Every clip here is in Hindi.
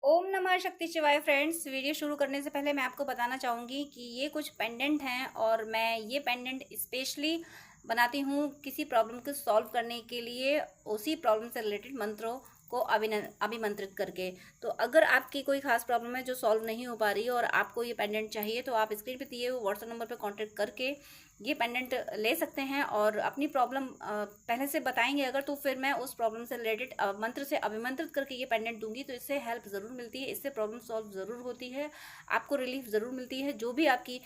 ओम नमः शक्ति शिवाय फ्रेंड्स। वीडियो शुरू करने से पहले मैं आपको बताना चाहूँगी कि ये कुछ पेंडेंट हैं और मैं ये पेंडेंट स्पेशली बनाती हूँ किसी प्रॉब्लम को सॉल्व करने के लिए, उसी प्रॉब्लम से रिलेटेड मंत्रों को अभिमंत्रित करके। तो अगर आपकी कोई खास प्रॉब्लम है जो सॉल्व नहीं हो पा रही है और आपको ये पेंडेंट चाहिए, तो आप स्क्रीन पे दिए हुए व्हाट्सएप नंबर पे कांटेक्ट करके ये पेंडेंट ले सकते हैं और अपनी प्रॉब्लम पहले से बताएंगे अगर, तो फिर मैं उस प्रॉब्लम से रिलेटेड मंत्र से अभिमंत्रित करके ये पेंडेंट दूंगी। तो इससे हेल्प ज़रूर मिलती है, इससे प्रॉब्लम सॉल्व ज़रूर होती है, आपको रिलीफ ज़रूर मिलती है। जो भी आपकी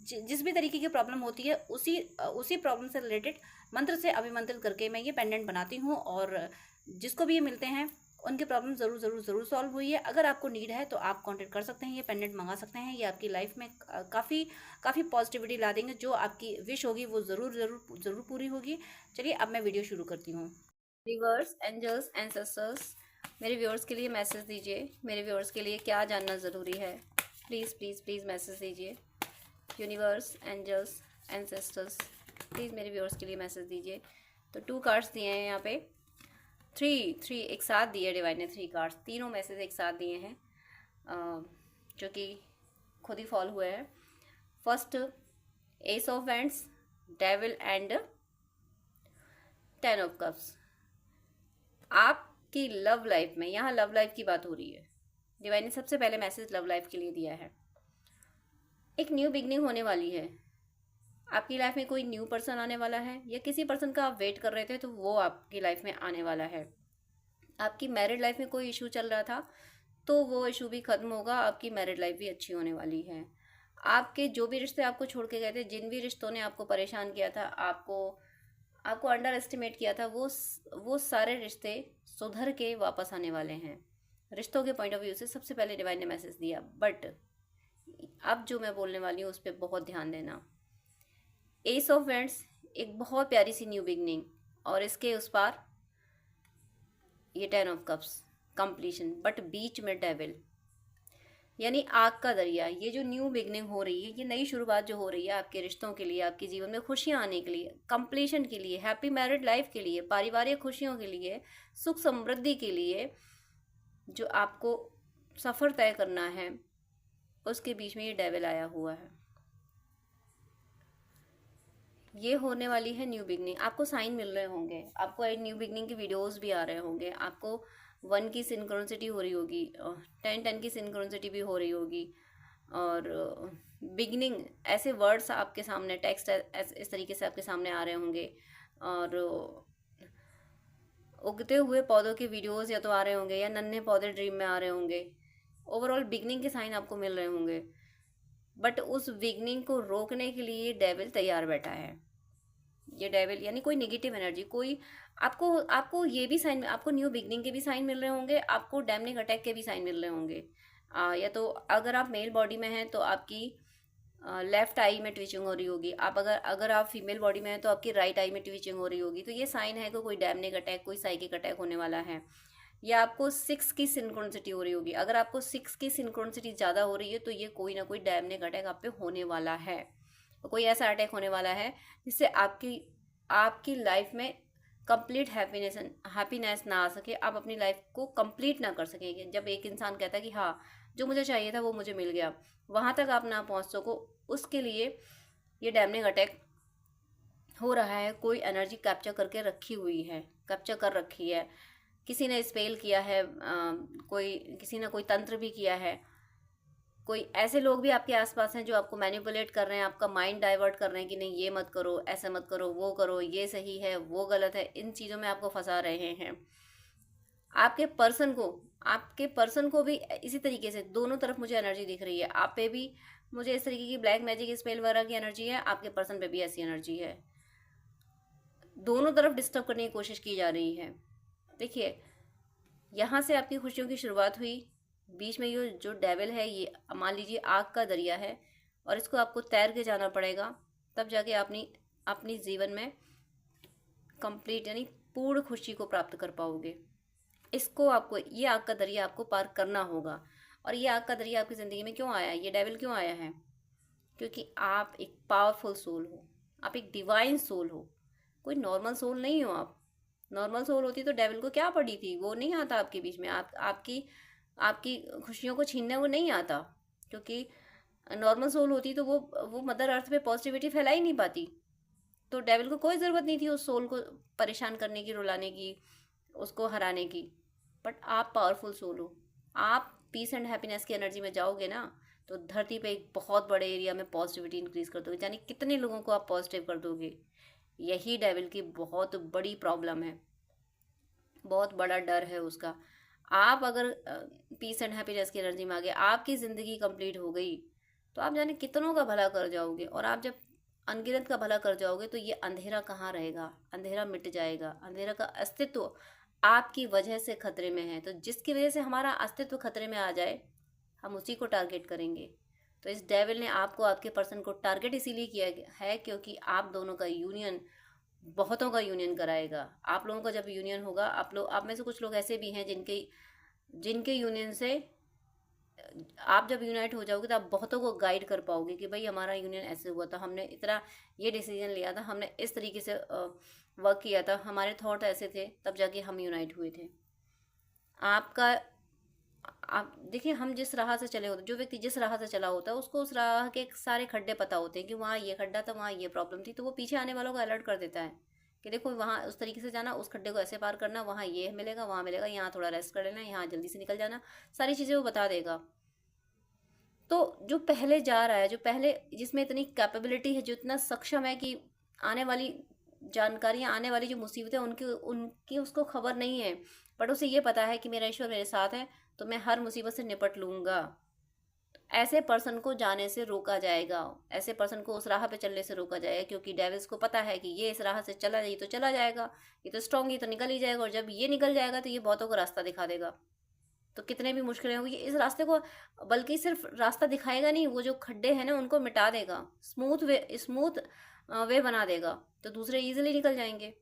जिस भी तरीके की प्रॉब्लम होती है, उसी प्रॉब्लम से रिलेटेड मंत्र से अभिमंत्रित करके मैं ये पेंडेंट बनाती हूँ और जिसको भी ये मिलते हैं उनकी प्रॉब्लम ज़रूर ज़रूर ज़रूर सॉल्व हुई है। अगर आपको नीड है तो आप कांटेक्ट कर सकते हैं, ये पेंडेंट मंगा सकते हैं। ये आपकी लाइफ में काफ़ी काफ़ी पॉजिटिविटी ला देंगे। जो आपकी विश होगी वो ज़रूर ज़रूर ज़रूर पूरी होगी। चलिए अब मैं वीडियो शुरू करती हूँ। रिवर्स एंजल्स एंसेस्टर्स, मेरे व्यूअर्स के लिए मैसेज दीजिए। मेरे व्यूअर्स के लिए क्या जानना ज़रूरी है, प्लीज़ प्लीज़ प्लीज़ मैसेज दीजिए। यूनिवर्स, एंजल्स, एंसेस्टर्स, प्लीज़ मेरे व्यूअर्स के लिए मैसेज दीजिए। तो 2 कार्ड्स दिए हैं यहाँ पे, थ्री एक साथ दिए डिवाइन ने, 3 कार्ड्स, तीनों मैसेज एक साथ दिए हैं जो कि खुद ही फॉल हुए हैं। First, S of wands, devil and 10 of cups. आपकी लव लाइफ में, यहाँ लव लाइफ की बात हो रही है। डिवाइन ने सबसे पहले मैसेज लव लाइफ के लिए दिया है। एक न्यू बिगनिंग होने वाली है। आपकी लाइफ में कोई न्यू पर्सन आने वाला है, या किसी पर्सन का आप वेट कर रहे थे तो वो आपकी लाइफ में आने वाला है। आपकी मैरिड लाइफ में कोई इशू चल रहा था तो वो इशू भी खत्म होगा, आपकी मैरिड लाइफ भी अच्छी होने वाली है। आपके जो भी रिश्ते आपको छोड़ के गए थे, जिन भी रिश्तों ने आपको परेशान किया था, आपको आपको अंडर एस्टिमेट किया था, वो सारे रिश्ते सुधर के वापस आने वाले हैं। रिश्तों के पॉइंट ऑफ व्यू से सबसे पहले डिवाइन ने मैसेज दिया। बट अब जो मैं बोलने वाली हूँ उस पर बहुत ध्यान देना। एस ऑफ वैंड्स, एक बहुत प्यारी सी न्यू बिगनिंग, और इसके उस पार ये 10 ऑफ कप्स, कंप्लीशन। बट बीच में डेविल, यानी आग का दरिया। ये जो न्यू बिगनिंग हो रही है, ये नई शुरुआत जो हो रही है आपके रिश्तों के लिए, आपके जीवन में खुशियां आने के लिए, कंप्लीशन के लिए, हैप्पी मैरिड लाइफ के लिए, पारिवारिक खुशियों के लिए, सुख समृद्धि के लिए, जो आपको सफ़र तय करना है, उसके बीच में ये डेविल आया हुआ है। ये होने वाली है न्यू बिगनिंग। आपको साइन मिल रहे होंगे, आपको एक न्यू बिगनिंग के वीडियोस भी आ रहे होंगे, आपको 1 की सिंक्रोनिसिटी हो रही होगी, 10 की सिंक्रोनिसिटी भी हो रही होगी, और बिगनिंग ऐसे वर्ड्स आपके सामने, टेक्स्ट इस तरीके से आपके सामने आ रहे होंगे, और उगते हुए पौधों के वीडियोस या तो आ रहे होंगे, या नन्हे पौधे ड्रीम में आ रहे होंगे। ओवरऑल बिगनिंग के साइन आपको मिल रहे होंगे। बट उस बिगनिंग को रोकने के लिए डेविल तैयार बैठा है। ये डेविल यानी कोई नेगेटिव एनर्जी, कोई आपको आपको ये भी साइन, आपको न्यू बिगनिंग के भी साइन मिल रहे होंगे, आपको डैमनिंग अटैक के भी साइन मिल रहे होंगे। या तो अगर आप मेल बॉडी में हैं तो आपकी लेफ्ट आई में ट्विचिंग हो रही होगी। आप अगर अगर आप फीमेल बॉडी में हैं तो आपकी राइट आई में ट्विचिंग हो रही होगी। तो ये साइन है कि कोई डैमनिंग अटैक, कोई साइकिक अटैक होने वाला है। या आपको 6 की सिंक्रोनिसिटी हो रही होगी। अगर आपको 6 की सिंक्रोनिसिटी ज़्यादा हो रही है तो ये कोई ना कोई डैमनिंग अटैक आप पे होने वाला है। कोई ऐसा अटैक होने वाला है जिससे आपकी आपकी लाइफ में कंप्लीट हैप्पीनेस ना आ सके, आप अपनी लाइफ को कंप्लीट ना कर सकेंगे। जब एक इंसान कहता है कि हाँ, जो मुझे चाहिए था वो मुझे मिल गया, वहाँ तक आप ना पहुँच सको, उसके लिए ये डैमनिंग अटैक हो रहा है। कोई एनर्जी कैप्चर करके रखी हुई है, कैप्चर कर रखी है, किसी ने स्पेल किया है, किसी ने कोई तंत्र भी किया है। कोई ऐसे लोग भी आपके आसपास हैं जो आपको मैनिपुलेट कर रहे हैं, आपका माइंड डाइवर्ट कर रहे हैं कि नहीं ये मत करो, ऐसे मत करो, वो करो, ये सही है, वो गलत है। इन चीज़ों में आपको फंसा रहे हैं। आपके पर्सन को भी इसी तरीके से, दोनों तरफ मुझे एनर्जी दिख रही है। आप पे भी मुझे इस तरीके की ब्लैक मैजिक स्पेल वगैरह की एनर्जी है, आपके पर्सन पे भी ऐसी एनर्जी है। दोनों तरफ डिस्टर्ब करने की कोशिश की जा रही है। देखिए, यहाँ से आपकी खुशियों की शुरुआत हुई, बीच में ये जो डेविल है, ये मान लीजिए आग का दरिया है, और इसको आपको तैर के जाना पड़ेगा, तब जाके अपनी अपनी जीवन में कंप्लीट यानी पूर्ण खुशी को प्राप्त कर पाओगे। इसको आपको, ये आग का दरिया आपको पार करना होगा। और ये आग का दरिया आपकी ज़िंदगी में क्यों आया है, ये डेविल क्यों आया है? क्योंकि आप एक पावरफुल सोल हो, आप एक डिवाइन सोल हो, कोई नॉर्मल सोल नहीं हो आप। नॉर्मल सोल होती तो डेविल को क्या पड़ी थी, वो नहीं आता आपके बीच में। आपकी आपकी खुशियों को छीनने वो नहीं आता, क्योंकि नॉर्मल सोल होती तो वो मदर अर्थ पे पॉजिटिविटी फैला ही नहीं पाती। तो डेविल को कोई ज़रूरत नहीं थी उस सोल को परेशान करने की, रुलाने की, उसको हराने की। बट आप पावरफुल सोल हो, आप पीस एंड हैप्पीनेस की एनर्जी में जाओगे ना, तो धरती पे एक बहुत बड़े एरिया में पॉजिटिविटी इंक्रीज कर दोगे, यानी कितने लोगों को आप पॉजिटिव कर दोगे। यही डेविल की बहुत बड़ी प्रॉब्लम है, बहुत बड़ा डर है उसका। आप अगर पीस एंड हैप्पीनेस की एनर्जी में आ गए, आपकी ज़िंदगी कंप्लीट हो गई, तो आप जाने कितनों का भला कर जाओगे। और आप जब अनगिनत का भला कर जाओगे तो ये अंधेरा कहाँ रहेगा, अंधेरा मिट जाएगा। अंधेरा का अस्तित्व आपकी वजह से खतरे में है, तो जिसकी वजह से हमारा अस्तित्व खतरे में आ जाए, हम उसी को टारगेट करेंगे। तो इस डेविल ने आपको, आपके पर्सन को टारगेट इसीलिए किया है क्योंकि आप दोनों का यूनियन बहुतों का यूनियन कराएगा। आप लोगों का जब यूनियन होगा, आप में से कुछ लोग ऐसे भी हैं जिनके जिनके यूनियन से आप जब यूनाइट हो जाओगे तो आप बहुतों को गाइड कर पाओगे कि भाई हमारा यूनियन ऐसे हुआ था, हमने इतना ये डिसीजन लिया था, हमने इस तरीके से वर्क किया था, हमारे थॉट ऐसे थे, तब जाके हम यूनाइट हुए थे। आपका आप देखिए, हम जिस राह से चले होते, जो व्यक्ति जिस राह से चला होता है उसको उस राह के सारे खड्डे पता होते हैं कि वहाँ ये खड्डा था, वहाँ ये प्रॉब्लम थी, तो वो पीछे आने वालों को अलर्ट कर देता है कि देखो वहाँ उस तरीके से जाना, उस खड्डे को ऐसे पार करना, वहाँ ये मिलेगा, वहाँ मिलेगा, यहाँ थोड़ा रेस्ट कर लेना, यहाँ जल्दी से निकल जाना, सारी चीज़ें वो बता देगा। तो जो पहले जा रहा है, जो पहले जिसमें इतनी कैपेबिलिटी है, जो इतना सक्षम है कि आने वाली जानकारियाँ, आने वाली जो मुसीबतें उनकी उनकी उसको खबर नहीं है, बट उसे ये पता है कि मेरा ईश्वर मेरे साथ है, तो मैं हर मुसीबत से निपट लूँगा। ऐसे पर्सन को जाने से रोका जाएगा, ऐसे पर्सन को उस राह पे चलने से रोका जाएगा, क्योंकि डेविल्स को पता है कि ये इस राह से चला जाए तो चला जाएगा, ये तो स्ट्रॉन्ग, ये तो निकल ही जाएगा, और जब ये निकल जाएगा तो ये बहुतों को रास्ता दिखा देगा। तो कितने भी मुश्किलें होंगी, इस रास्ते को, बल्कि सिर्फ रास्ता दिखाएगा नहीं, वो जो खड्डे हैं ना उनको मिटा देगा, स्मूथ वे बना देगा, तो दूसरे इजीली निकल जाएंगे।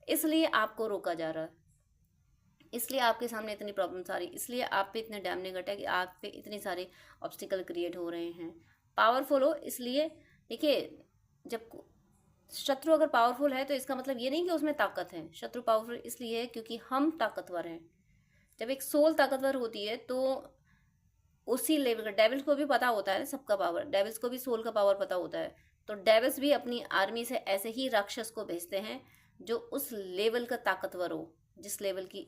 इसलिए आपको रोका जा रहा है, इसलिए आपके सामने इतनी प्रॉब्लम्स आ रही, इसलिए आप पे इतने डैमेजिंग अटैक, आप पे इतने सारे ऑब्स्टिकल क्रिएट हो रहे हैं। पावरफुल हो इसलिए, देखिए, जब शत्रु अगर पावरफुल है तो इसका मतलब ये नहीं कि उसमें ताकत है। शत्रु पावरफुल इसलिए है क्योंकि हम ताकतवर हैं। जब एक सोल ताकतवर होती है तो उसी लेवल का, डेविल्स को भी पता होता है सबका पावर, डेविल्स को भी सोल का पावर पता होता है, तो डेविल्स भी अपनी आर्मी से ऐसे ही राक्षस को भेजते हैं जो उस लेवल का ताकतवर हो, जिस लेवल की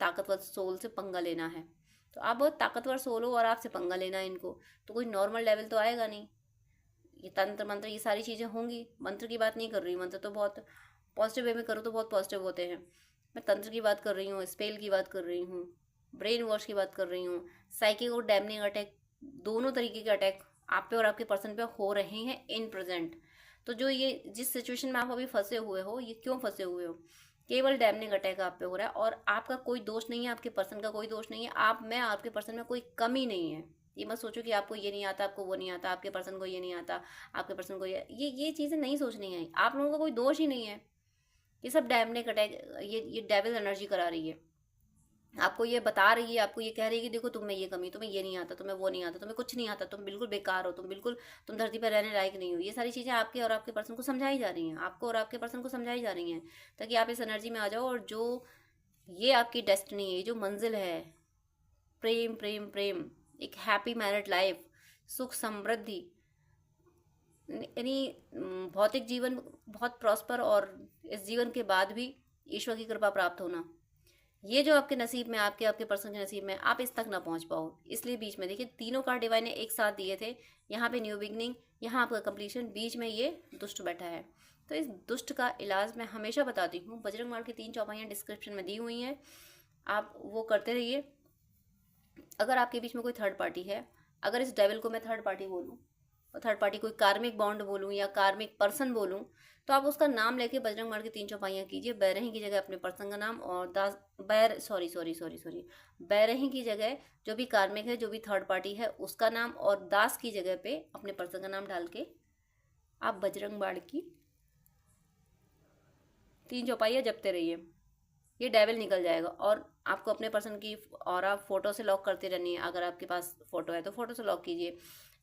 ताकतवर सोल से पंगा लेना है। तो आप बहुत ताकतवर सोल हो और आपसे पंगा लेना है इनको, तो कोई नॉर्मल लेवल तो आएगा नहीं। ये तंत्र मंत्र ये सारी चीज़ें होंगी, मंत्र की बात नहीं कर रही हूँ, मंत्र तो बहुत पॉजिटिव वे में करो तो बहुत पॉजिटिव होते हैं। मैं तंत्र की बात कर रही हूँ, स्पेल की बात कर रही हूँ, ब्रेन वॉश की बात कर रही हूँ, साइकिक और डैमनिंग अटैक, दोनों तरीके के अटैक आप पे और आपके पर्सन पे हो रहे हैं इन प्रेजेंट। तो जो ये जिस सिचुएशन में आप अभी फंसे हुए हो, ये क्यों फंसे हुए हो? केवल डैमनिंग अटैक आप पे हो रहा है, और आपका कोई दोष नहीं है, आपके पर्सन का कोई दोष नहीं है, आप में आपके पर्सन में कोई कमी नहीं है। ये मत सोचो कि आपको ये नहीं आता, आपको वो नहीं आता, आपके पर्सन को ये नहीं आता, आपके पर्सन को ये चीज़ें नहीं सोचनी है। आप लोगों का कोई दोष ही नहीं है, ये सब डैमनिंग अटैक, ये डेविल एनर्जी करा रही है, आपको ये बता रही है, आपको ये कह रही है कि देखो तुम में ये कमी, तुम्हें ये नहीं आता, तुम्हें वो नहीं आता, तुम्हें कुछ नहीं आता, तुम बिल्कुल बेकार हो, तुम धरती पर रहने लायक नहीं हो। ये सारी चीज़ें आपके और आपके पर्सन को समझाई जा रही हैं, आपको और आपके पर्सन को समझाई जा रही हैं, ताकि आप इस एनर्जी में आ जाओ, और जो ये आपकी डेस्टिनी है, जो मंजिल है, प्रेम प्रेम प्रेम, एक हैप्पी मैरिड लाइफ, सुख समृद्धि, यानी भौतिक जीवन बहुत प्रॉस्पर, और इस जीवन के बाद भी ईश्वर की कृपा प्राप्त होना, ये जो आपके नसीब में, आपके आपके पर्सन के नसीब में, आप इस तक ना पहुंच पाओ। इसलिए बीच में देखिए तीनों कार्ड डिवाइन ने एक साथ दिए थे, यहाँ पे न्यू बिगनिंग, यहाँ आपका कंप्लीशन, बीच में ये दुष्ट बैठा है। तो इस दुष्ट का इलाज मैं हमेशा बताती हूँ, बजरंग बाण की 3 चौपाइयाँ डिस्क्रिप्शन में दी हुई हैं, आप वो करते रहिए। अगर आपके बीच में कोई थर्ड पार्टी है, अगर इस डेविल को मैं थर्ड पार्टी बोलूँ, और थर्ड पार्टी कोई कार्मिक बॉन्ड बोलूँ या कार्मिक पर्सन बोलूँ, तो आप उसका नाम लेके बजरंग बाण की 3 चौपाइयाँ कीजिए। बैरही की जगह अपने पर्सन का नाम, और बैरही की जगह जो भी कार्मिक है, जो भी थर्ड पार्टी है उसका नाम, और दास की जगह पे अपने पर्सन का नाम डाल के आप बजरंग बाण की 3 चौपाइयाँ जपते रहिए। ये डेविल निकल जाएगा। और आपको अपने पर्सन की और आप फोटो से लॉक करते रहनी है। अगर आपके पास फोटो है तो फोटो से लॉक कीजिए,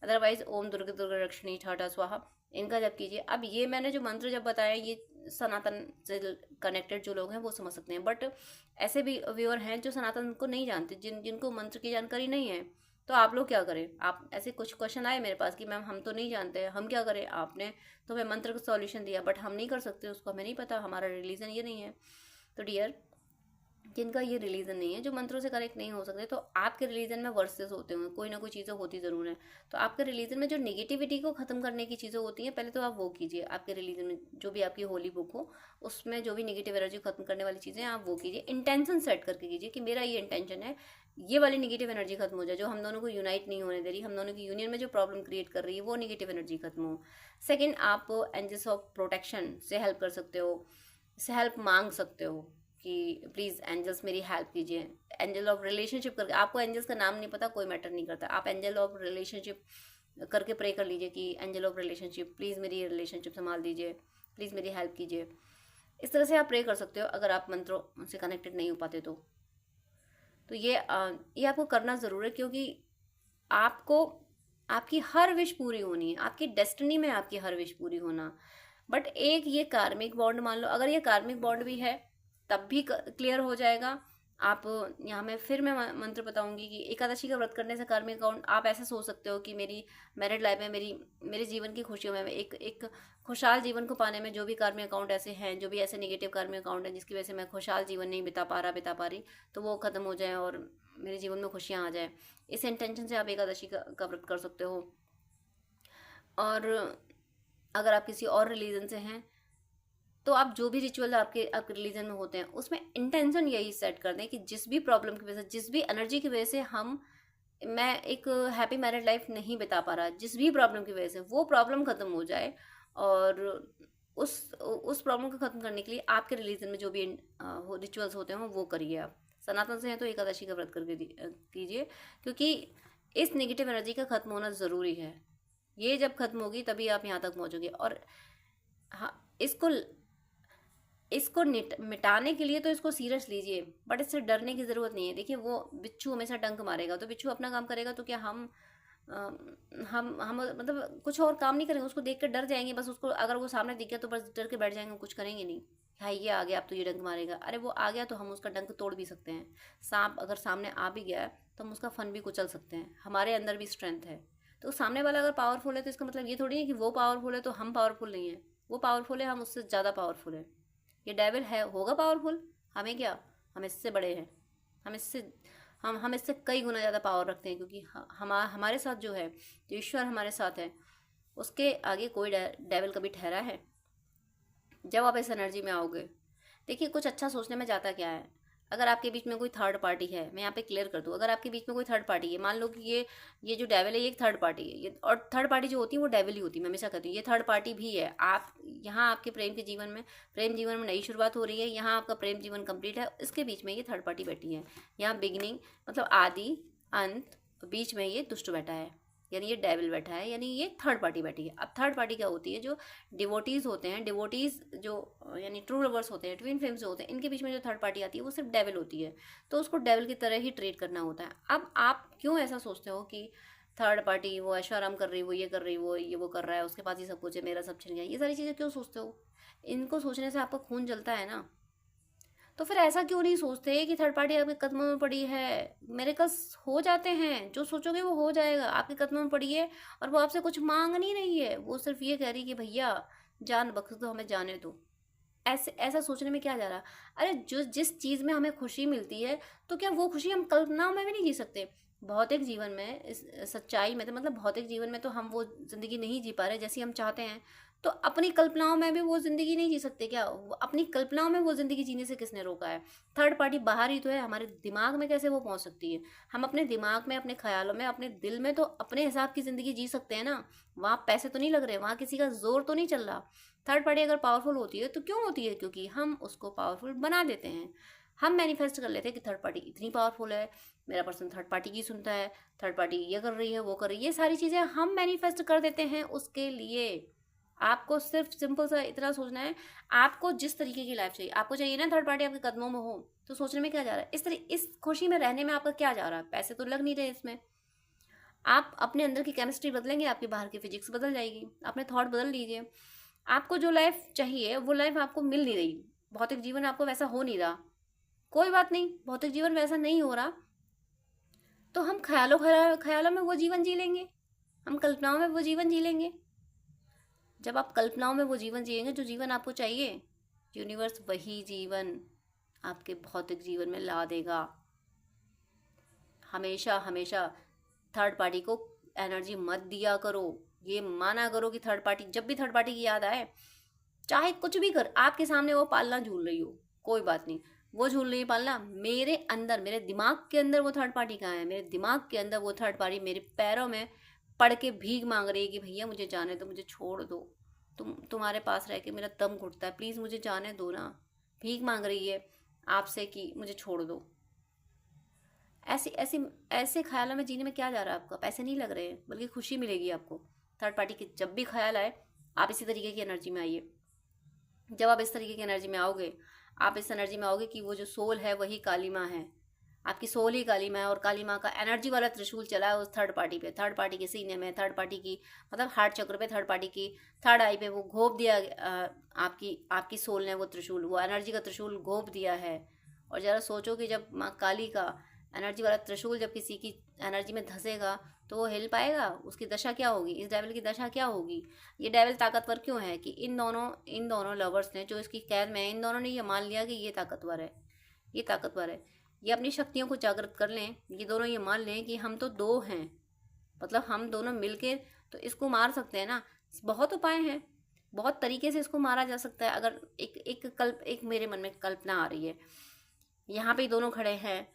अदरवाइज ओम दुर्गे दुर्गा रक्षिणी ठाठा स्वाहा इनका जप कीजिए। अब ये मैंने जो मंत्र जब बताया ये सनातन से कनेक्टेड जो लोग हैं वो समझ सकते हैं, बट ऐसे भी व्यूअर हैं जो सनातन को नहीं जानते, जिनको मंत्र की जानकारी नहीं है। तो आप लोग क्या करें? आप ऐसे कुछ क्वेश्चन आए मेरे पास कि मैम हम तो नहीं जानते, हम क्या करें? आपने तो हमें मंत्र का सॉल्यूशन दिया बट हम नहीं कर सकते उसको, हमें नहीं पता, हमारा रिलीजन ये नहीं है। तो डियर, जिनका ये रिलीजन नहीं है, जो मंत्रों से कनेक्ट नहीं हो सकते, तो आपके रिलीजन में वर्सेस होते होंगे, कोई ना कोई चीज़ें होती ज़रूर हैं। तो आपके रिलीजन में जो नेगेटिविटी को ख़त्म करने की चीज़ें होती हैं, पहले तो आप वो कीजिए। आपके रिलीजन में जो भी आपकी होली बुक हो उसमें जो भी नेगेटिव एनर्जी खत्म करने वाली चीज़ें आप वो कीजिए। इंटेंशन सेट करके कीजिए कि मेरा ये इंटेंशन है, ये वाली नेगेटिव एनर्जी खत्म हो जाए जो हम दोनों को यूनाइट नहीं होने दे रही, हम दोनों की यूनियन में जो प्रॉब्लम क्रिएट कर रही है वो नेगेटिव एनर्जी खत्म हो। सेकेंड, आप एंजल्स ऑफ प्रोटेक्शन से हेल्प कर सकते हो, से हेल्प मांग सकते हो कि प्लीज़ एंजल्स मेरी हेल्प कीजिए। एंजल ऑफ रिलेशनशिप करके, आपको एंजल्स का नाम नहीं पता कोई मैटर नहीं करता, आप एंजल ऑफ रिलेशनशिप करके प्रे कर लीजिए कि एंजल ऑफ रिलेशनशिप प्लीज़ मेरी रिलेशनशिप संभाल दीजिए, प्लीज़ मेरी हेल्प कीजिए। इस तरह से आप प्रे कर सकते हो अगर आप मंत्रों से कनेक्टेड नहीं हो पाते तो ये आपको करना ज़रूर है, क्योंकि आपको आपकी हर विश पूरी होनी है, आपकी डेस्टिनी में आपकी हर विश पूरी होना। बट एक ये कार्मिक बॉन्ड मान लो, अगर ये कार्मिक बॉन्ड भी है तब भी क्लियर हो जाएगा। आप यहाँ मैं फिर मैं मंत्र बताऊंगी कि एकादशी का व्रत करने से कार्मिक अकाउंट, आप ऐसे सोच सकते हो कि मेरी मैरिड लाइफ में, मेरे जीवन की खुशियों में, एक खुशहाल जीवन को पाने में जो भी कार्मिक अकाउंट ऐसे हैं, जो भी ऐसे नेगेटिव कार्मिक अकाउंट हैं जिसकी वजह से मैं खुशहाल जीवन नहीं बिता पा रही, तो वो ख़त्म हो जाए और मेरे जीवन में खुशियाँ आ जाए। इस इंटेंशन से आप एकादशी का व्रत कर सकते हो। और अगर आप किसी और रिलीजन से हैं तो आप जो भी रिचुअल आपके रिलीजन में होते हैं उसमें इंटेंशन यही सेट कर दें कि जिस भी प्रॉब्लम की वजह से, जिस भी एनर्जी की वजह से मैं एक हैप्पी मैरिड लाइफ नहीं बिता पा रहा, जिस भी प्रॉब्लम की वजह से वो प्रॉब्लम खत्म हो जाए। और उस प्रॉब्लम को खत्म करने के लिए आपके रिलीजन में जो भी रिचुअल्स होते हैं वो करिए। आप सनातन से हैं तो एकादशी का व्रत करके कीजिए, क्योंकि इस नेगेटिव एनर्जी का खत्म होना ज़रूरी है। ये जब खत्म होगी तभी आप यहाँ तक पहुँचोगे। और हाँ, इसको मिटाने के लिए तो इसको सीरियस लीजिए, बट इससे डरने की ज़रूरत नहीं है। देखिए, वो बिच्छू हमेशा डंक मारेगा तो बिच्छू अपना काम करेगा, तो क्या हम मतलब कुछ और काम नहीं करेंगे? उसको देख कर डर जाएंगे बस, उसको अगर वो सामने दिख गया तो बस डर के बैठ जाएंगे, कुछ करेंगे नहीं। हाँ, ये आ गया अब तो ये डंक मारेगा, अरे वो आ गया तो हम उसका डंक तोड़ भी सकते हैं। सांप अगर सामने आ भी गया तो हम उसका फन भी कुचल सकते हैं, हमारे अंदर भी स्ट्रेंथ है। तो सामने वाला अगर पावरफुल है तो इसका मतलब ये थोड़ी है कि वो पावरफुल है तो हम पावरफुल नहीं है। वो पावरफुल है, हम उससे ज़्यादा पावरफुल है। ये डेविल है, होगा पावरफुल, हमें क्या, हम इससे बड़े हैं, हम इससे कई गुना ज़्यादा पावर रखते हैं, क्योंकि हमारे साथ जो है, जो ईश्वर हमारे साथ है, उसके आगे कोई डेविल कभी ठहरा है? जब आप इस एनर्जी में आओगे, देखिए कुछ अच्छा सोचने में जाता क्या है। अगर आपके बीच में कोई थर्ड पार्टी है, मैं यहाँ पे क्लियर कर दूँ, अगर आपके बीच में कोई थर्ड पार्टी है, मान लो कि ये जो डेविल है ये एक थर्ड पार्टी है, ये और थर्ड पार्टी जो होती है वो डेविल ही होती है, मैं हमेशा कहती हूँ ये थर्ड पार्टी भी है। आप यहाँ आपके प्रेम जीवन में नई शुरुआत हो रही है, यहाँ आपका प्रेम जीवन कंप्लीट है, इसके बीच में ये थर्ड पार्टी बैठी है। यहाँ बिगिनिंग मतलब आदि अंत, बीच में ये दुष्ट बैठा है, यानी ये डेविल बैठा है, यानी ये थर्ड पार्टी बैठी है। अब थर्ड पार्टी क्या होती है? जो डिवोटीज होते हैं, डिवोटीज जो यानी ट्रू लवर्स होते हैं, ट्विन फ्लेम्स जो होते हैं, इनके बीच में जो थर्ड पार्टी आती है वो सिर्फ डेविल होती है। तो उसको डेविल की तरह ही ट्रीट करना होता है। अब आप क्यों ऐसा सोचते हो कि थर्ड पार्टी वो ऐशो आराम कर रही, वो ये कर रही, वो कर रहा है, उसके पास ही सब कुछ है, मेरा सब छिन गया, ये सारी चीज़ें क्यों सोचते हो? इनको सोचने से आपका खून जलता है ना। तो फिर ऐसा क्यों नहीं सोचते कि थर्ड पार्टी आपके कदमों में पड़ी है? मिरेकल्स हो जाते हैं, जो सोचोगे वो हो जाएगा। आपके कदमों में पड़ी है और वो आपसे कुछ मांग नहीं रही है, वो सिर्फ ये कह रही कि भैया जान बख्श दो, हमें जाने दो। ऐसा सोचने में क्या जा रहा? अरे जिस चीज़ में हमें खुशी मिलती है, तो क्या वो खुशी हम कल्पनाओं में भी नहीं जी सकते? भौतिक जीवन में, इस सच्चाई में, तो मतलब भौतिक जीवन में तो हम वो ज़िंदगी नहीं जी पा रहे जैसी हम चाहते हैं, तो अपनी कल्पनाओं में भी वो ज़िंदगी नहीं जी सकते क्या? अपनी कल्पनाओं में वो ज़िंदगी जीने से किसने रोका है? थर्ड पार्टी बाहर ही तो है, हमारे दिमाग में कैसे वो पहुंच सकती है? हम अपने दिमाग में, अपने ख्यालों में, अपने दिल में तो अपने हिसाब की ज़िंदगी जी सकते हैं ना। वहाँ पैसे तो नहीं लग रहे, वहाँ किसी का जोर तो नहीं चल रहा। थर्ड पार्टी अगर पावरफुल होती है तो क्यों होती है? क्योंकि हम उसको पावरफुल बना देते हैं। हम मैनिफेस्ट कर लेते हैं कि थर्ड पार्टी इतनी पावरफुल है, मेरा पर्सन थर्ड पार्टी की सुनता है, थर्ड पार्टी ये कर रही है, वो कर रही है, ये सारी चीज़ें हम मैनिफेस्ट कर देते हैं उसके लिए। आपको सिर्फ सिंपल सा इतना सोचना है, आपको जिस तरीके की लाइफ चाहिए, आपको चाहिए ना थर्ड पार्टी आपके कदमों में हो, तो सोचने में क्या जा रहा है, इस खुशी में रहने में आपका क्या जा रहा है, पैसे तो लग नहीं रहे इसमें। आप अपने अंदर की केमिस्ट्री बदलेंगे, आपके बाहर की फिजिक्स बदल जाएगी, अपने थॉट बदल लीजिए। आपको जो लाइफ चाहिए वो लाइफ आपको मिल नहीं रही, भौतिक जीवन आपको वैसा हो नहीं रहा, कोई बात नहीं, भौतिक जीवन वैसा नहीं हो रहा तो हम ख्यालों में वो जीवन जी लेंगे, हम कल्पनाओं में वो जीवन जी लेंगे। जब आप कल्पनाओं में वो जीवन जिएंगे जो जीवन आपको चाहिए, यूनिवर्स वही जीवन आपके भौतिक जीवन में ला देगा। हमेशा हमेशा थर्ड पार्टी को एनर्जी मत दिया करो, ये माना करो कि थर्ड पार्टी, जब भी थर्ड पार्टी की याद आए, चाहे कुछ भी कर, आपके सामने वो पालना झूल रही हो, कोई बात नहीं, वो झूल रही है पालना, मेरे अंदर, मेरे दिमाग के अंदर वो थर्ड पार्टी कहाँ है, मेरे दिमाग के अंदर वो थर्ड पार्टी मेरे पैरों में पड़ के भीख मांग रही है कि भैया मुझे जाने दो, मुझे छोड़ दो, तुम्हारे पास रह के मेरा दम घुटता है, प्लीज़ मुझे जाने दो ना, भीख मांग रही है आपसे कि मुझे छोड़ दो। ऐसे ऐसे ऐसे ख्यालों में जीने में क्या जा रहा है आपका, पैसे नहीं लग रहे हैं, बल्कि खुशी मिलेगी आपको। थर्ड पार्टी के जब भी ख्याल आए, आप इसी तरीके की एनर्जी में आइए। जब आप इस तरीके की एनर्जी में आओगे, आप इस एनर्जी में आओगे कि वो जो सोल है वही काली माँ है, आपकी सोल ही काली माँ है, और काली माँ का एनर्जी वाला त्रिशूल चला है उस थर्ड पार्टी पे, थर्ड पार्टी के सीने में, थर्ड पार्टी की मतलब हार्ट चक्र पे, थर्ड पार्टी की थर्ड आई पे वो घोप दिया, आपकी आपकी सोल ने वो त्रिशूल, वो एनर्जी का त्रिशूल घोप दिया है। और ज़रा सोचो कि जब माँ काली का एनर्जी वाला त्रिशूल जब किसी की एनर्जी में धंसेगा तो वो हिल पाएगा, उसकी दशा क्या होगी, इस डेविल की दशा क्या होगी। ये डेविल ताकतवर क्यों है कि इन दोनों लवर्स ने जो इसकी कैद में है, इन दोनों ने ये मान लिया कि ये ताकतवर है, ये ताकतवर है, ये अपनी शक्तियों को जागृत कर लें, ये दोनों ये मान लें कि हम तो दो हैं, मतलब हम दोनों मिलके तो इसको मार सकते हैं ना। बहुत उपाय हैं, बहुत तरीके से इसको मारा जा सकता है। अगर एक मेरे मन में कल्पना आ रही है, यहाँ पे दोनों खड़े हैं,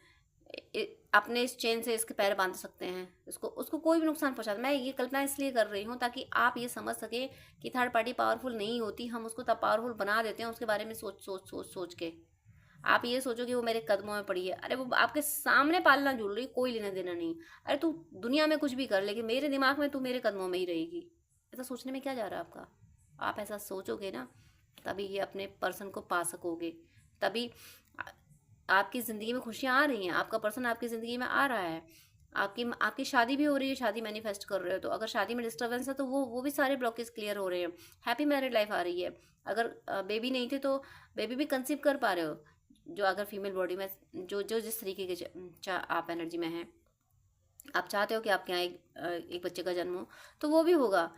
अपने इस चेन से इसके पैर बांध सकते हैं, उसको कोई भी नुकसान पहुंचा। मैं ये कल्पना इसलिए कर रही हूँ ताकि आप ये समझ सके कि थर्ड पार्टी पावरफुल नहीं होती, हम उसको तब पावरफुल बना देते हैं उसके बारे में सोच के। आप ये सोचो कि वो मेरे कदमों में पड़ी है, अरे वो आपके सामने पालना झूल रही, कोई लेना देना नहीं। अरे तू दुनिया में कुछ भी कर, लेकिन मेरे दिमाग में तू मेरे कदमों में ही रहेगी। ऐसा सोचने में क्या जा रहा है आपका, आप ऐसा सोचोगे ना तभी ये अपने पर्सन को पा सकोगे, तभी आपकी ज़िंदगी में खुशियाँ आ रही हैं, आपका पर्सन आपकी ज़िंदगी में आ रहा है, आपकी शादी भी हो रही है, शादी मैनिफेस्ट कर रहे हो, तो अगर शादी में डिस्टर्बेंस है तो वो भी सारे ब्लॉकेज क्लियर हो रहे हैं, हैप्पी मैरिड लाइफ आ रही है। अगर बेबी नहीं थे तो बेबी भी कंसीव कर पा रहे हो, जो अगर फीमेल बॉडी में जो जो जिस तरीके के आप एनर्जी में हैं, आप चाहते हो कि आपके यहाँ एक बच्चे का जन्म हो तो वो भी होगा।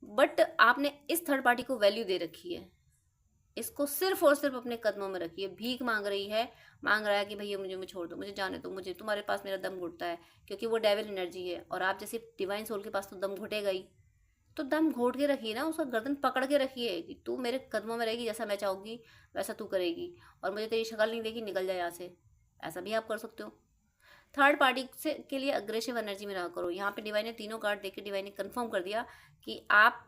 बट आपने इस थर्ड पार्टी को वैल्यू दे रखी है, इसको सिर्फ और सिर्फ अपने कदमों में रखिए। भीख मांग रही है, मांग रहा है कि भैया मुझे छोड़ दो, मुझे जाने दो, मुझे तुम्हारे पास मेरा दम घुटता है, क्योंकि वो डेविल एनर्जी है और आप जैसे डिवाइन सोल के पास तो दम घुटेगा ही। तो दम घोट के रखिए ना, उसका गर्दन पकड़ के रखिए कि तू मेरे कदमों में रहेगी, जैसा मैं चाहूँगी वैसा तू करेगी, और मुझे तेरी शक्ल नहीं देखी, निकल जाए यहाँ से। ऐसा भी आप कर सकते हो। थर्ड पार्टी से के लिए अग्रेसिव एनर्जी में ना करो। यहाँ पे डिवाइन ने तीनों कार्ड देके डिवाइन ने कंफर्म कर दिया कि आप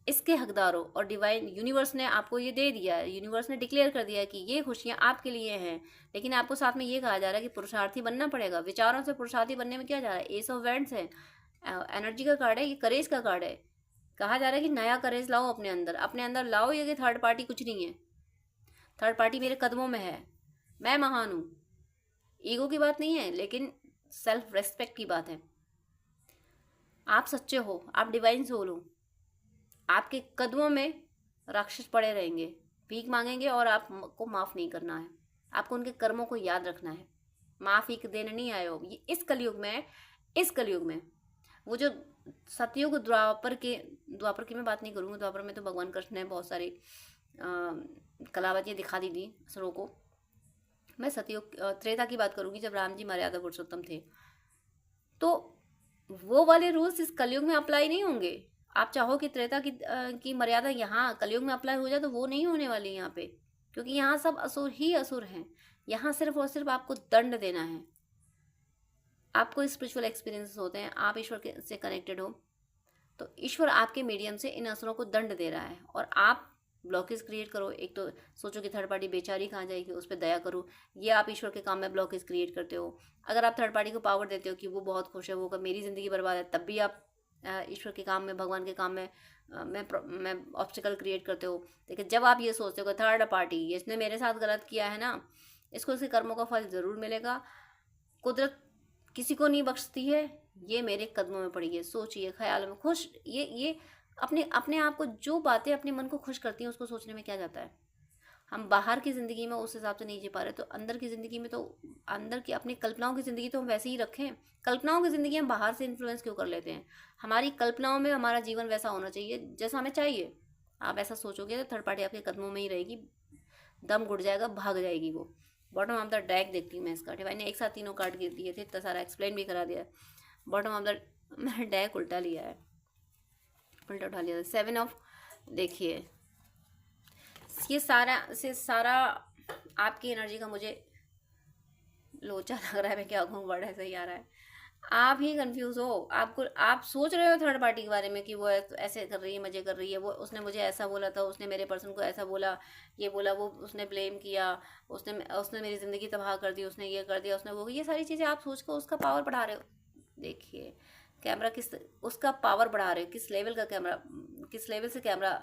इसके हकदार हो, और डिवाइन यूनिवर्स ने आपको ये दे दिया है, यूनिवर्स ने डिक्लेयर कर दिया है कि ये खुशियाँ आपके लिए हैं। लेकिन आपको साथ में ये कहा जा रहा है कि पुरुषार्थी बनना पड़ेगा। विचारों से पुरुषार्थी बनने में क्या जा रहा है, एस ऑफ वैंड्स है, एनर्जी का कार्ड है, ये करेज का कार्ड है। कहा जा रहा है कि नया करेज लाओ अपने अंदर लाओ, ये कि थर्ड पार्टी कुछ नहीं है, थर्ड पार्टी मेरे कदमों में है, मैं महान हूँ। ईगो की बात नहीं है, लेकिन सेल्फ रेस्पेक्ट की बात है। आप सच्चे हो, आप डिवाइन सोल हो, आपके कदमों में राक्षस पड़े रहेंगे, भीख मांगेंगे, और आपको माफ़ नहीं करना है, आपको उनके कर्मों को याद रखना है। माफ़ी देने नहीं आए हो। ये इस कलयुग में वो जो सतयुग द्वापर की मैं बात नहीं करूँगी, द्वापर में तो भगवान कृष्ण ने बहुत सारी कलावतियाँ दिखा दी थी असुरों को। मैं सतयुग त्रेता की बात करूँगी, जब राम जी मर्यादा पुरुषोत्तम थे। तो वो वाले रूल्स इस कलयुग में अप्लाई नहीं होंगे। आप चाहो कि त्रेता की मर्यादा यहाँ कलयुग में अप्लाई हो जाए तो वो नहीं होने वाली यहाँ पे, क्योंकि यहाँ सब असुर ही असुर हैं। यहाँ सिर्फ और सिर्फ आपको दंड देना है। आपको स्पिरिचुअल एक्सपीरियंसेस होते हैं, आप ईश्वर से कनेक्टेड हो, तो ईश्वर आपके मीडियम से इन असुरों को दंड दे रहा है, और आप ब्लॉकेज क्रिएट करो। एक तो सोचो कि थर्ड पार्टी बेचारी कहाँ जाएगी, उस पर दया करो, ये आप ईश्वर के काम में ब्लॉकेज क्रिएट करते हो। अगर आप थर्ड पार्टी को पावर देते हो कि वो बहुत खुश है, वो मेरी ज़िंदगी बर्बाद है, तब भी आप ईश्वर के काम में, भगवान के काम में मैं ऑब्स्टिकल क्रिएट करते हो। लेकिन जब आप ये सोचते हो कि थर्ड पार्टी, इसने मेरे साथ गलत किया है ना, इसको इसके कर्मों का फल ज़रूर मिलेगा, कुदरत किसी को नहीं बख्शती है, ये मेरे कदमों में पड़ी है। सोचिए, ख्यालों में खुश, ये अपने अपने आप को, जो बातें अपने मन को खुश करती हैं उसको सोचने में क्या जाता है। हम बाहर की ज़िंदगी में उस हिसाब से नहीं जी पा रहे, तो अंदर की ज़िंदगी में, तो अंदर की अपनी कल्पनाओं की ज़िंदगी तो हम वैसे ही रखें। कल्पनाओं की ज़िंदगी हम बाहर से इन्फ्लुएंस क्यों कर लेते हैं। हमारी कल्पनाओं में हमारा जीवन वैसा होना चाहिए जैसा हमें चाहिए। आप ऐसा सोचोगे तो थर्ड पार्टी आपके कदमों में ही रहेगी, दम घुट जाएगा, भाग जाएगी वो। बॉटम ऑफ द डेक देखती हूँ मैं इसका। डिवाइन ने एक साथ तीनों कार्ड गिर दिए थे, इतना सारा एक्सप्लेन भी करा दिया। बॉटम ऑफ द, मैंने डेक उल्टा लिया है, उल्टा उठा लिया था। 7 ऑफ, देखिए ये सारा आपकी एनर्जी का मुझे लोचा लग रहा है। मैं क्या कहूँ, वर्ड ऐसा ही आ रहा है। आप ही कंफ्यूज हो। आप सोच रहे हो थर्ड पार्टी के बारे में कि वो ऐसे कर रही है, मजे कर रही है, वो उसने मुझे ऐसा बोला था, उसने मेरे पर्सन को ऐसा बोला, ये बोला, वो उसने ब्लेम किया, उसने मेरी ज़िंदगी तबाह कर दी, उसने ये कर दिया, उसने वो, ये सारी चीज़ें आप सोच कर उसका पावर बढ़ा रहे हो। देखिए कैमरा उसका पावर बढ़ा रहे हो, किस लेवल का कैमरा, किस लेवल से कैमरा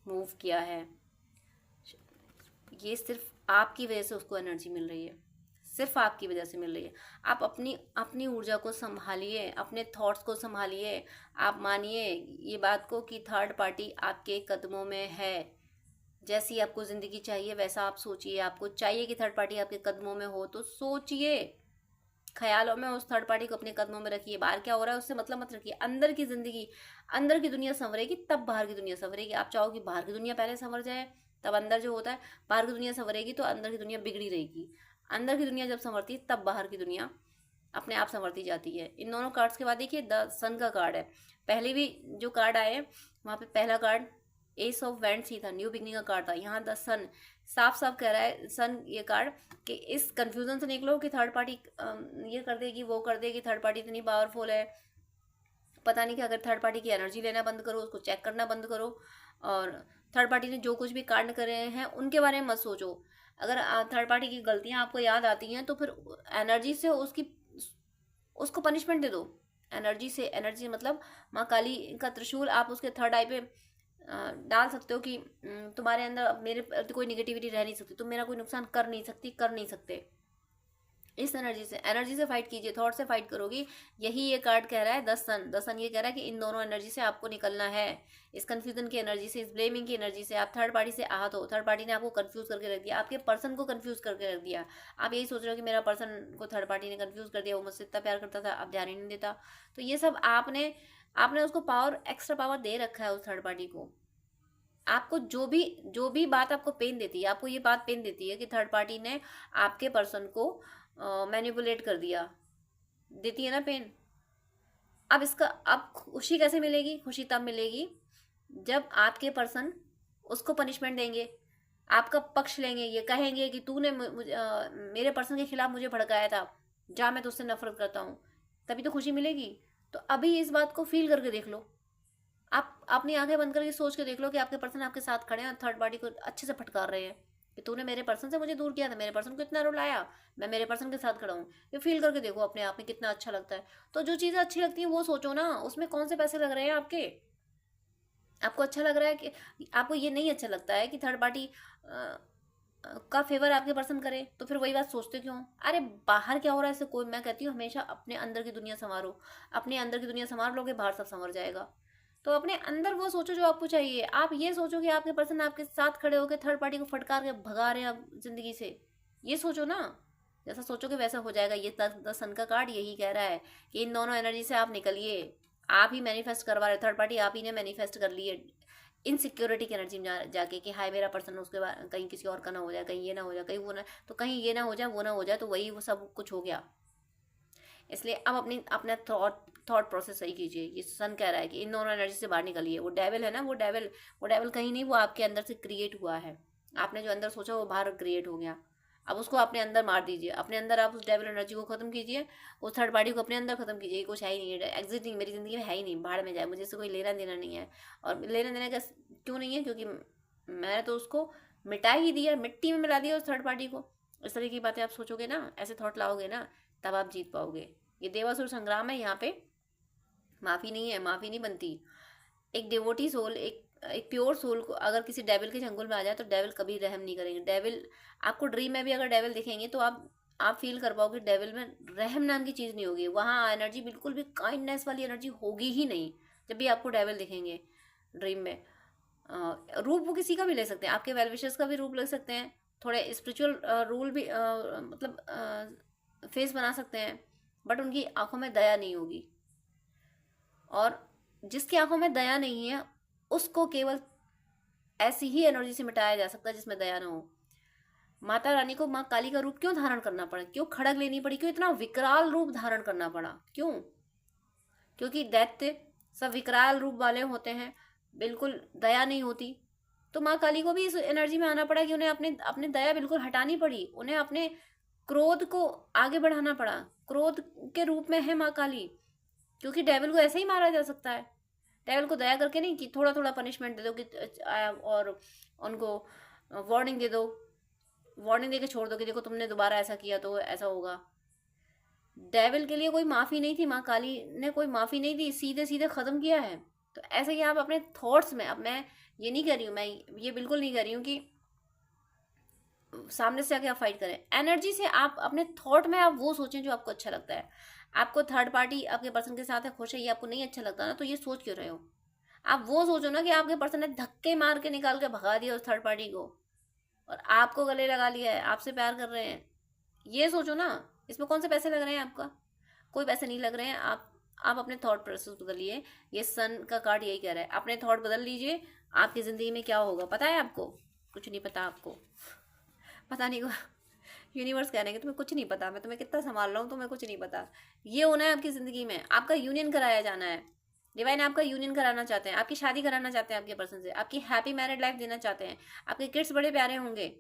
मूव किया है। ये सिर्फ आपकी वजह से उसको एनर्जी मिल रही है, सिर्फ आपकी वजह से मिल रही है। आप अपनी ऊर्जा को संभालिए, अपने थॉट्स को संभालिए। आप मानिए ये बात को कि थर्ड पार्टी आपके कदमों में है। जैसी आपको ज़िंदगी चाहिए वैसा आप सोचिए। आपको चाहिए कि थर्ड पार्टी आपके कदमों में हो, तो सोचिए, ख्यालों में उस थर्ड पार्टी को अपने कदमों में रखिए। बाहर क्या हो रहा है उससे मतलब मत रखिए। अंदर की ज़िंदगी, अंदर की दुनिया संवरेगी तब बाहर की दुनिया संवरेगी। आप चाहो कि बाहर की दुनिया पहले संवर जाए तब अंदर जो होता है, बाहर की दुनिया संवरेगी तो अंदर की दुनिया बिगड़ी रहेगी। अंदर की दुनिया जब संवरती है तब बाहर की दुनिया अपने आप संवरती जाती है। इन दोनों कार्ड्स के बाद देखिए द सन का कार्ड है। पहले भी जो कार्ड आए वहाँ पे पहला कार्ड एस ऑफ वेंट्स ही था, न्यू बिगनिंग का कार्ड था। यहाँ द सन साफ साफ कह रहा है, सन ये कार्ड, कि इस कंफ्यूजन से निकलो कि थर्ड पार्टी ये कर देगी, वो कर देगी, थर्ड पार्टी इतनी पावरफुल है, पता नहीं कि अगर थर्ड पार्टी की एनर्जी लेना बंद करो, उसको चेक करना बंद करो, और थर्ड पार्टी ने जो कुछ भी कांड करे हैं उनके बारे में मत सोचो। अगर थर्ड पार्टी की गलतियां आपको याद आती हैं तो फिर एनर्जी से उसको पनिशमेंट दे दो। एनर्जी मतलब माँ काली का त्रिशूल आप उसके थर्ड आई पे डाल सकते हो कि तुम्हारे अंदर मेरे कोई निगेटिविटी रह नहीं सकती, तुम मेरा कोई नुकसान कर नहीं सकते। इस एनर्जी से फाइट कीजिए, थॉट से फाइट करोगी। यही ये कार्ड कह रहा है। द सन ये कह रहा है कि इन दोनों एनर्जी से आपको निकलना है, इस कंफ्यूजन की एनर्जी से, इस ब्लेमिंग की एनर्जी से। आप थर्ड पार्टी से आहत हो, थर्ड पार्टी ने आपको कंफ्यूज करके रख दिया, आपके पर्सन को कंफ्यूज करके रख दिया। आप यही सोच रहे हो कि मेरा पर्सन को थर्ड पार्टी ने कंफ्यूज कर दिया, वो मुझसे इतना प्यार करता था, अब ध्यान ही नहीं देता। तो ये सब आपने उसको पावर, एक्स्ट्रा पावर दे रखा है उस थर्ड पार्टी को। आपको जो भी बात आपको पेन देती है, आपको ये बात पेन देती है कि थर्ड पार्टी ने आपके पर्सन को मैनिपुलेट कर दिया, देती है ना पेन। अब खुशी कैसे मिलेगी? खुशी तब मिलेगी जब आपके पर्सन उसको पनिशमेंट देंगे, आपका पक्ष लेंगे, ये कहेंगे कि तूने मेरे पर्सन के खिलाफ मुझे भड़काया था, जा मैं तुझसे नफरत करता हूँ, तभी तो खुशी मिलेगी। तो अभी इस बात को फील करके देख लो। आप अपनी आंखें बंद करके सोच के देख लो कि आपके पर्सन आपके साथ खड़े हैं और थर्ड पार्टी को अच्छे से फटकार रहे हैं कि तूने मेरे पर्सन से मुझे दूर किया था, मेरे पर्सन को इतना रुलाया, मैं मेरे पर्सन के साथ खड़ा हूँ। ये फील करके देखो अपने आप में कितना अच्छा लगता है। तो जो चीज़ें अच्छी लगती हैं वो सोचो ना, उसमें कौन से पैसे लग रहे हैं आपके। आपको अच्छा लग रहा है कि आपको ये नहीं अच्छा लगता है कि थर्ड पार्टी का फेवर आपके पर्सन करे, तो फिर वही बात सोचते क्यों? अरे बाहर क्या हो रहा है इससे कोई, मैं कहती हूँ हमेशा अपने अंदर की दुनिया संवारो। अपने अंदर की दुनिया संवार लोगे, बाहर सब संवर जाएगा। तो अपने अंदर वो सोचो जो आपको चाहिए। आप ये सोचो कि आपके पर्सन आपके साथ खड़े होकर थर्ड पार्टी को फटकार के भगा रहे हैं आप जिंदगी से, ये सोचो ना। जैसा सोचोगे वैसा हो जाएगा। ये द सन का कार्ड यही कह रहा है कि इन दोनों एनर्जी से आप निकलिए। आप ही मैनिफेस्ट करवा रहे, थर्ड पार्टी आप ही ने मैनिफेस्ट कर लिए इनसिक्योरिटी की एनर्जी में जाके कि हाय मेरा पर्सन उसके बाद कहीं किसी और का ना हो जाए, कहीं ये ना हो जाए, कहीं वो ना, तो कहीं ये ना हो जाए, वो ना हो जाए, तो वही वो सब कुछ हो गया। इसलिए अब अपना थॉट प्रोसेस सही कीजिए। ये सन कह रहा है कि इन दोनों एनर्जी से बाहर निकलिए। वो डेविल है ना, वो डेविल कहीं नहीं, वो आपके अंदर से क्रिएट हुआ है। आपने जो अंदर सोचा वो बाहर क्रिएट हो गया। अब उसको अपने अंदर मार दीजिए। अपने अंदर आप उस डेविल एनर्जी को खत्म कीजिए, उस थर्ड पार्टी को अपने अंदर खत्म कीजिए। कुछ है ही नहीं, एग्जिस्टिंग मेरी जिंदगी में है ही नहीं, बाहर में जाए, मुझे इससे कोई लेना देना नहीं है। और लेना देने का क्यों नहीं है? क्योंकि मैंने तो उसको मिटा ही दिया, मिट्टी में मिला दिया उस थर्ड पार्टी को। इस तरह की बातें आप सोचोगे ना, ऐसे थॉट लाओगे ना, तब आप जीत पाओगे। ये देवासुर संग्राम है। यहाँ पे माफ़ी नहीं है, माफ़ी नहीं बनती। एक डिवोटी सोल, एक प्योर सोल को अगर किसी डेविल के चंगुल में आ जाए तो डेविल कभी रहम नहीं करेंगे। डेविल आपको ड्रीम में भी अगर डेविल दिखेंगे तो आप फील कर पाओगे डेविल में रहम नाम की चीज़ नहीं होगी। वहाँ एनर्जी बिल्कुल भी काइंडनेस वाली एनर्जी होगी ही नहीं जब भी आपको डेविल दिखेंगे ड्रीम में। रूप वो किसी का भी ले सकते हैं, आपके वेल विशर्स का भी रूप ले सकते हैं, थोड़े स्पिरिचुअल रूल भी मतलब फेस बना सकते हैं, बट उनकी आंखों में दया नहीं होगी। और जिसकी आंखों में दया नहीं है उसको केवल ऐसी ही एनर्जी से मिटाया जा सकता है जिसमें दया ना हो। माता रानी को माँ काली का रूप क्यों धारण करना पड़ा, क्यों खड़ग लेनी पड़ी, क्यों इतना विकराल रूप धारण करना पड़ा, क्यों? क्योंकि दैत्य सब विकराल रूप वाले होते हैं, बिल्कुल दया नहीं होती। तो माँ काली को भी इस एनर्जी में आना पड़ा कि उन्हें अपने अपने दया बिल्कुल हटानी पड़ी, उन्हें अपने क्रोध को आगे बढ़ाना पड़ा। क्रोध के रूप में है माँ काली, क्योंकि डेविल को ऐसे ही मारा जा सकता है। डेविल को दया करके नहीं कि थोड़ा थोड़ा पनिशमेंट दे दो कि और उनको वार्निंग दे दो, वार्निंग दे के छोड़ दो कि देखो तुमने दोबारा ऐसा किया तो ऐसा होगा। डेविल के लिए कोई माफ़ी नहीं थी, माँ काली ने कोई माफ़ी नहीं दी, सीधे सीधे ख़त्म किया है। तो ऐसे ही आप अपने थॉट्स में, अब मैं ये नहीं कर रही हूँ, मैं ये बिल्कुल नहीं कर रही हूँ कि सामने से आके आप फाइट करें। एनर्जी से आप अपने थॉट में आप वो सोचें जो आपको अच्छा लगता है। आपको थर्ड पार्टी आपके पर्सन के साथ है, खुश है, ये आपको नहीं अच्छा लगता ना, तो ये सोच क्यों रहे हो? आप वो सोचो ना कि आपके पर्सन ने धक्के मार के निकाल के भगा दिया उस थर्ड पार्टी को और आपको गले लगा लिया है, आपसे प्यार कर रहे हैं। ये सोचो ना, इसमें कौन से पैसे लग रहे हैं आपका? कोई पैसे नहीं लग रहे हैं। आप अपने थॉट प्रोसेस बदलिए। ये सन का कार्ड यही कह रहा है, अपने थॉट बदल लीजिए। आपकी ज़िंदगी में क्या होगा पता है आपको? कुछ नहीं पता आपको, पता नहीं। यूनिवर्स कह रहे हैं कि तुम्हें कुछ नहीं पता, मैं तुम्हें कितना संभाल रहा हूँ, तुम्हें कुछ नहीं पता। ये होना है आपकी ज़िंदगी में, आपका यूनियन कराया जाना है। डिवाइन आपका यूनियन कराना चाहते हैं, आपकी शादी कराना चाहते हैं आपके पर्सन से, आपकी हैप्पी मैरिड लाइफ देना चाहते हैं, आपके किड्स बड़े प्यारे होंगे,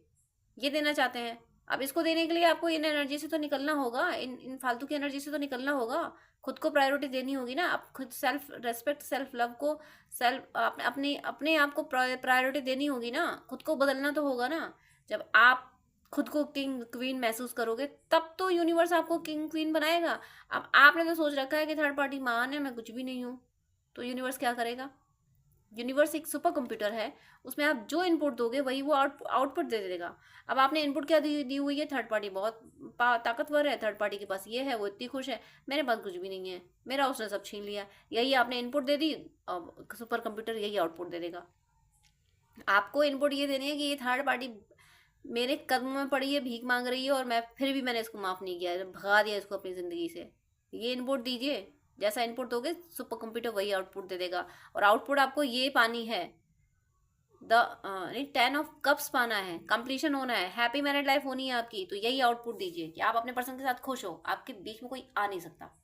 ये देना चाहते हैं। अब इसको देने के लिए आपको इन एनर्जी से तो निकलना होगा, इन फालतू की एनर्जी से तो निकलना होगा। खुद को प्रायोरिटी देनी होगी ना, आप खुद सेल्फ रेस्पेक्ट, सेल्फ लव को, सेल्फ अपने अपने आप को प्रायोरिटी देनी होगी ना। खुद को बदलना तो होगा ना। जब आप खुद को किंग क्वीन महसूस करोगे तब तो यूनिवर्स आपको किंग क्वीन बनाएगा। अब आपने तो सोच रखा है कि थर्ड पार्टी मान है, मैं कुछ भी नहीं हूँ, तो यूनिवर्स क्या करेगा? यूनिवर्स एक सुपर कंप्यूटर है, उसमें आप जो इनपुट दोगे वही वो आउटपुट दे देगा। अब आपने इनपुट क्या दी हुई है? थर्ड पार्टी बहुत ताकतवर है, थर्ड पार्टी के पास ये है, वो इतनी खुश है, मेरे पास कुछ भी नहीं है, मेरा उसने सब छीन लिया। यही आपने इनपुट दे दी, अब सुपर कंप्यूटर यही आउटपुट दे देगा। आपको इनपुट ये देनी है कि ये थर्ड पार्टी मेरे कदमों में पड़ी है, भीख मांग रही है, और मैं फिर भी मैंने इसको माफ़ नहीं किया, भगा दिया इसको अपनी ज़िंदगी से। ये इनपुट दीजिए, जैसा इनपुट दोगे सुपर कंप्यूटर वही आउटपुट दे देगा। और आउटपुट आपको ये पानी है, नहीं 10 ऑफ कप्स पाना है, कंप्लीशन होना है, हैप्पी मैरिड लाइफ होनी है आपकी। तो यही आउटपुट दीजिए कि आप अपने पर्सन के साथ खुश हो, आपके बीच में कोई आ नहीं सकता।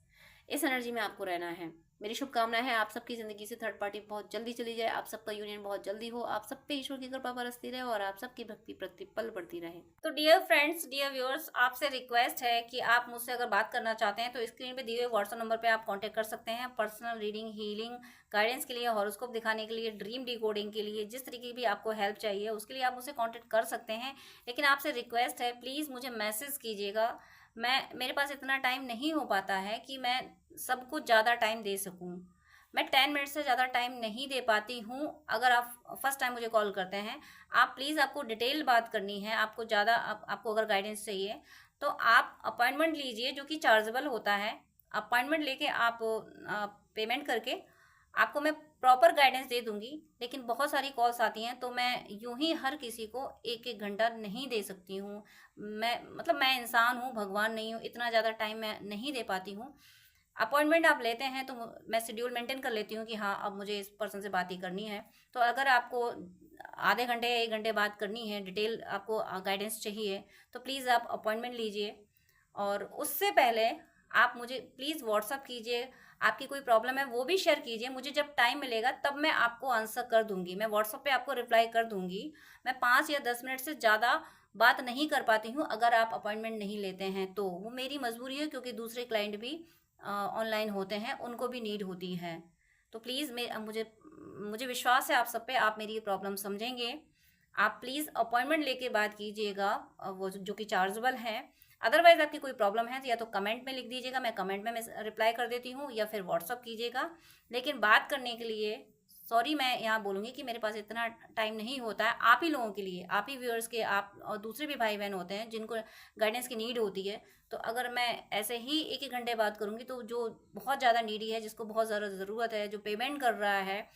इस एनर्जी में आपको रहना है। मेरी शुभकामनाएं हैं आप सबकी ज़िंदगी से थर्ड पार्टी बहुत जल्दी चली जाए, आप सबका यूनियन बहुत जल्दी हो, आप सब पे ईश्वर की कृपा बरसती रहे और आप सबकी भक्ति प्रतिपल बढ़ती रहे। तो डियर फ्रेंड्स, डियर व्यूअर्स, आपसे रिक्वेस्ट है कि आप मुझसे अगर बात करना चाहते हैं तो स्क्रीन पे दिए हुए व्हाट्सएप नंबर पे आप कांटेक्ट कर सकते हैं। पर्सनल रीडिंग, हीलिंग, गाइडेंस के लिए, हॉरोस्कोप दिखाने के लिए, ड्रीम डिकोडिंग के लिए, जिस तरीके की भी आपको हेल्प चाहिए उसके लिए आप मुझसे कॉन्टेक्ट कर सकते हैं। लेकिन आपसे रिक्वेस्ट है, प्लीज़ मुझे मैसेज कीजिएगा। मेरे पास इतना टाइम नहीं हो पाता है कि मैं सबको ज़्यादा टाइम दे सकूं। मैं 10 मिनट से ज़्यादा टाइम नहीं दे पाती हूँ। अगर आप फर्स्ट टाइम मुझे कॉल करते हैं, आप प्लीज़, आपको डिटेल बात करनी है, आपको ज़्यादा आपको अगर गाइडेंस चाहिए तो आप अपॉइंटमेंट लीजिए, जो कि चार्जेबल होता है। अपॉइंटमेंट लेके आप पेमेंट करके आपको मैं प्रॉपर गाइडेंस दे दूंगी। लेकिन बहुत सारी कॉल्स आती हैं तो मैं यूं ही हर किसी को एक एक घंटा नहीं दे सकती हूँ। मैं इंसान हूँ, भगवान नहीं हूँ, इतना ज़्यादा टाइम मैं नहीं दे पाती हूँ। अपॉइंटमेंट आप लेते हैं तो मैं शेड्यूल मेंटेन कर लेती हूँ कि हाँ अब मुझे इस पर्सन से बात ही करनी है। तो अगर आपको आधे घंटे या 1 घंटे बात करनी है, डिटेल आपको गाइडेंस चाहिए, तो प्लीज़ आप अपॉइंटमेंट लीजिए। और उससे पहले आप मुझे प्लीज़ व्हाट्सअप कीजिए, आपकी कोई प्रॉब्लम है वो भी शेयर कीजिए। मुझे जब टाइम मिलेगा तब मैं आपको आंसर कर दूंगी, मैं व्हाट्सअप पे आपको रिप्लाई कर दूंगी। मैं 5 या 10 मिनट से ज़्यादा बात नहीं कर पाती हूँ अगर आप अपॉइंटमेंट नहीं लेते हैं तो। वो मेरी मजबूरी है, क्योंकि दूसरे क्लाइंट भी ऑनलाइन होते हैं, उनको भी नीड होती है। तो प्लीज़ मुझे विश्वास है आप सब पे, आप मेरी ये प्रॉब्लम समझेंगे। आप प्लीज़ अपॉइंटमेंट लेके बात कीजिएगा, वो जो कि चार्जेबल है। अदरवाइज आपकी कोई प्रॉब्लम है तो या तो कमेंट में लिख दीजिएगा, मैं कमेंट में मैं रिप्लाई कर देती हूँ, या फिर व्हाट्सअप कीजिएगा। लेकिन बात करने के लिए सॉरी मैं यहाँ बोलूँगी कि मेरे पास इतना टाइम नहीं होता है। आप ही लोगों के लिए, आप ही व्यूअर्स के, आप और दूसरे भी भाई बहन होते हैं जिनको गाइडेंस की नीड होती है। तो अगर मैं ऐसे ही एक एक घंटे बात करूँगी तो जो बहुत ज़्यादा नीडी है, जिसको बहुत ज़्यादा ज़रूरत है, जो पेमेंट कर रहा है,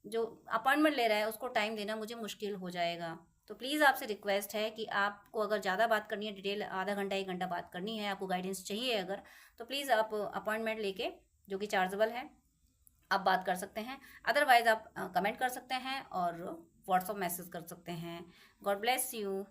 जो अपॉइंटमेंट ले रहा है, उसको टाइम देना मुझे मुश्किल हो जाएगा। तो प्लीज़ आपसे रिक्वेस्ट है कि आपको अगर ज़्यादा बात करनी है, डिटेल आधा घंटा 1 घंटा बात करनी है, आपको गाइडेंस चाहिए अगर, तो प्लीज़ आप अपॉइंटमेंट लेके, जो कि चार्जेबल है, आप बात कर सकते हैं। अदरवाइज़ आप कमेंट कर सकते हैं और व्हाट्सअप मैसेज कर सकते हैं। God bless you.